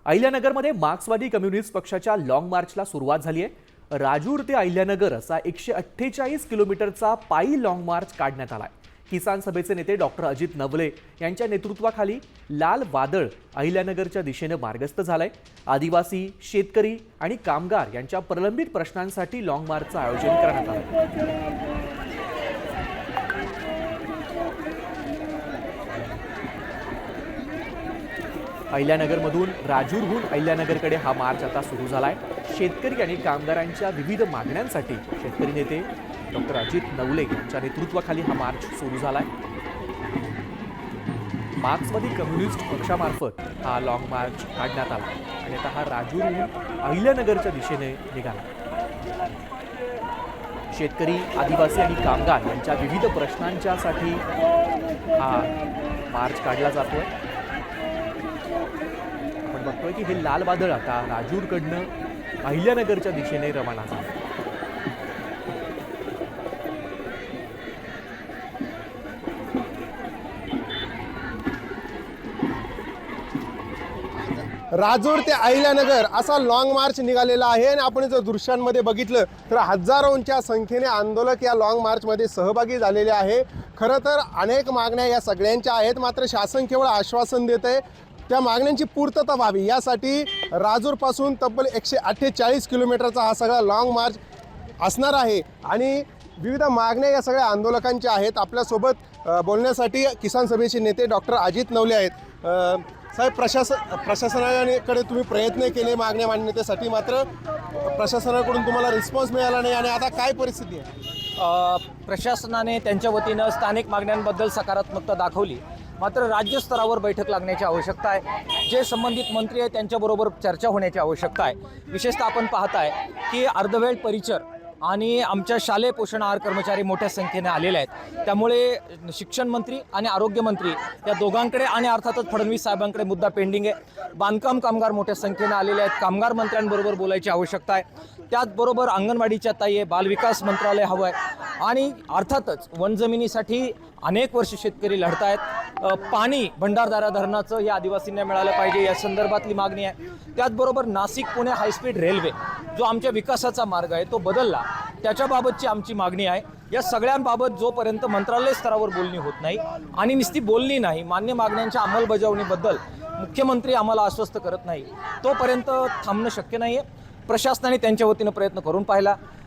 अहिल्यानगरमध्ये मार्क्सवादी कम्युनिस्ट पक्षाच्या लाँग मार्चला सुरुवात झाली आहे। राजूर ते अहिल्यानगर असा 148 किलोमीटरचा पायी लाँग मार्च काढण्यात आलाय। किसान सभेचे नेते डॉक्टर अजित नवले यांच्या नेतृत्वाखाली लाल वादळ अहिल्यानगरच्या दिशेने मार्गस्थ झालंय। आदिवासी, शेतकरी आणि कामगार यांच्या प्रलंबित प्रश्नांसाठी लाँग मार्चचं आयोजन करण्यात आलं। अहिल्यानगरमधून राजूरहून अहिल्यानगरकडे हा मार्च आता सुरू झालाय। शेतकरी आणि कामगारांच्या विविध मागण्यांसाठी शेतकरी नेते डॉक्टर अजित नवले यांच्या नेतृत्वाखाली हा मार्च सुरू झालाय। मार्क्सवादी कम्युनिस्ट पक्षामार्फत हा लाँग मार्च काढण्यात आला आणि आता हा राजूरहून अहिल्यानगरच्या दिशेने निघाला। शेतकरी, आदिवासी आणि कामगार यांच्या विविध प्रश्नांच्यासाठी हा मार्च काढला जातोय। आपण बघतोय की हे लाल वादळ आता राजूरकडनं अहिल्यानगरच्या दिशेने रवाना झालं। राजूर ते अहिल्यानगर असा लॉंग मार्च निघालेला आहे आणि आपण जर दृश्यांमध्ये बघितलं तर हजारोंच्या संख्येने आंदोलक या लॉंग मार्चमध्ये सहभागी झालेले आहे। खरं तर अनेक मागण्या या सगळ्यांच्या आहेत, मात्र शासन केवळ आश्वासन देत आहे। त्या मागण्यांची पूर्तता व्हावी यासाठी राजूरपासून तब्बल 148 किलोमीटरचा हा सगळा लॉंग मार्च असणार आहे आणि विविध मागण्या या सगळ्या आंदोलकांच्या आहेत। आपल्यासोबत बोलण्यासाठी किसान सभेचे नेते डॉक्टर अजित नवले आहेत। साहेब, प्रशासनाकडे तुम्ही प्रयत्न केले मागण्या मांडण्यासाठी, मात्र प्रशासनाकडून तुम्हाला रिस्पॉन्स मिळाला नाही आणि आता काय परिस्थिती आहे? प्रशासनाने त्यांच्या वतीनं स्थानिक मागण्यांबद्दल सकारात्मकता दाखवली, मात्र राज्यस्तरावर बैठक लागण्याची आवश्यकता आहे। जे संबंधित मंत्री आहेत त्यांच्याबरोबर चर्चा होण्याची आवश्यकता आहे। विशेषतः आपण पाहताय की अर्धवेळ परिचर आणि आमच्या शालेय पोषण आहार कर्मचारी मोठ्या संख्येने आलेले आहेत। त्यामुळे शिक्षण मंत्री आणि आरोग्य मंत्री या दोघांकडे आणि अर्थातच फडणवीस साहेबांकडे मुद्दा पेंडिंग आहे। बांधकाम कामगार मोठ्या संख्येने आलेले आहेत। कामगार मंत्र्यांबरोबर बोलायची आवश्यकता आहे। त्याचबरोबर अंगणवाडीच्या ताई आहे, बालविकास मंत्रालय हवं आहे आणि अर्थातच वनजमिनीसाठी अनेक वर्ष शेतकरी लढत आहेत। पाणी भंडारदारा धरणाचं या आदिवासींना मिळालं पाहिजे या संदर्भातली मागणी आहे। त्याचबरोबर नाशिक पुणे हायस्पीड रेल्वे जो आमच्या विकासाचा मार्ग आहे तो बदलला, त्याच्याबाबतची आमची मागणी आहे। या सगळ्यांबाबत जोपर्यंत मंत्रालय स्तरावर बोलणी होत नाही आणि नुसती बोलणी नाही, मान्य मागण्यांच्या अंमलबजावणीबद्दल मुख्यमंत्री आम्हाला आश्वस्त करत नाही, तोपर्यंत थांबणं शक्य नाही आहे। प्रशासनाने त्यांच्या वतीनं प्रयत्न करून पाहिला,